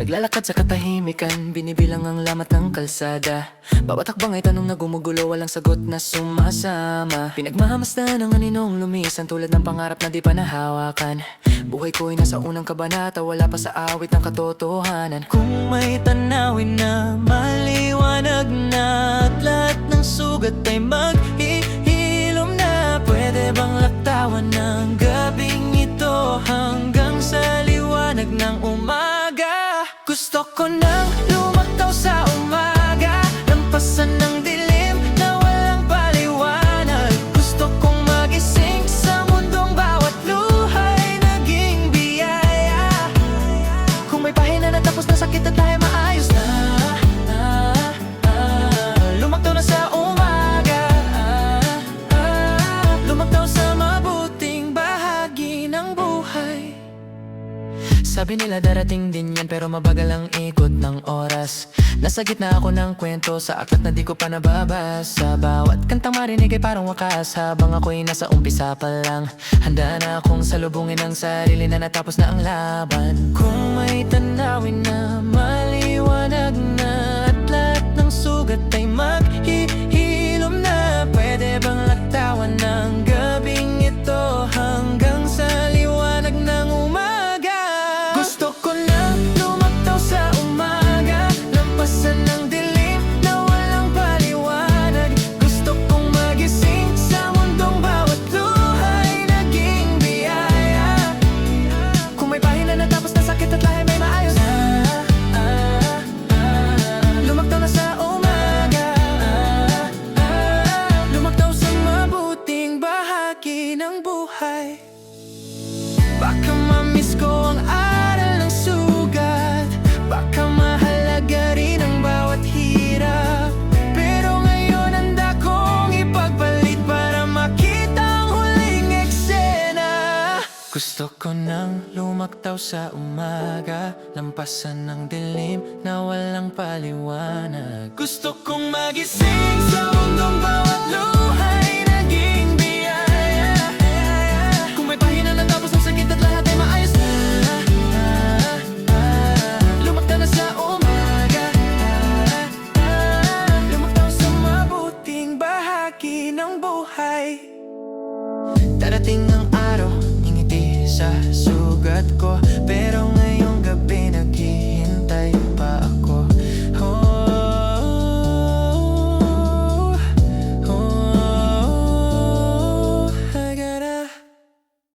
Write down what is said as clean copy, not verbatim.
Naglalakad sa katahimikan, binibilang ang lamat ng kalsada. Bawat hakbang ay tanong na gumugulo, walang sagot na sumasama. Pinagmamasdan ng aninong lumisan, tulad ng pangarap na di pa nahawakan. Buhay ko'y nasa unang kabanata, wala pa sa awit ng katotohanan. Kung may tanawin na maliwanag na, at lahat ng sugat ay maghihilom na, pwede bang laktawan ng gabing ito hanggang sa liwanag ng umaga? Gusto ko nang lumaktaw sa umaga, lampasan ng dilim na walang paliwanag. Gusto kong magising sa mundong bawat luhay naging biyaya. Kung may pahina na tapos na sakit at tayo maayos na, lumaktaw na sa umaga, lumaktaw sa mabuting bahagi ng buhay. Sabi nila darating din yan, pero mabagal ang ikot ng oras. Nasa gitna ako ng kwento sa aklat na di ko pa nababasa. Bawat kantang marinig ay parang wakas, habang ako'y nasa umpisa pa lang. Handa na akong salubungin ang sarili na natapos na ang laban. Kung may tanawin na maliwanag na, at lahat ng sugat ay maghihilom na, pwede bang laktawan ng gabing ito hanggang sa liwanag ng umaga? Gusto ko na lumaktaw sa umaga, lampasan ng dilim na walang paliwanag. Gusto kong magising sa mundong bawat luhay naging biyaya. Kung may pahina na tapos na sakit at lahi may maayos na, lumaktaw na sa umaga, lumaktaw sa mabuting bahagi ng buhay. Baka mamiss ko ang aral ng sugat, baka mahalaga rin ang bawat hirap, pero ngayon handa kong ipagpalit para makita ang huling eksena. Gusto ko nang lumaktaw sa umaga, lampasan ng dilim na walang paliwanag. Gusto kong magising sa mundong bawat luhay naging biyaya. Kung may pahina na tapos ng sakit at lahat ay maayos na, lumaktaw na sa umaga, lumaktaw sa mabuting bahagi ng buhay. Darating ang araw, ngingiti sa sugat ko, pero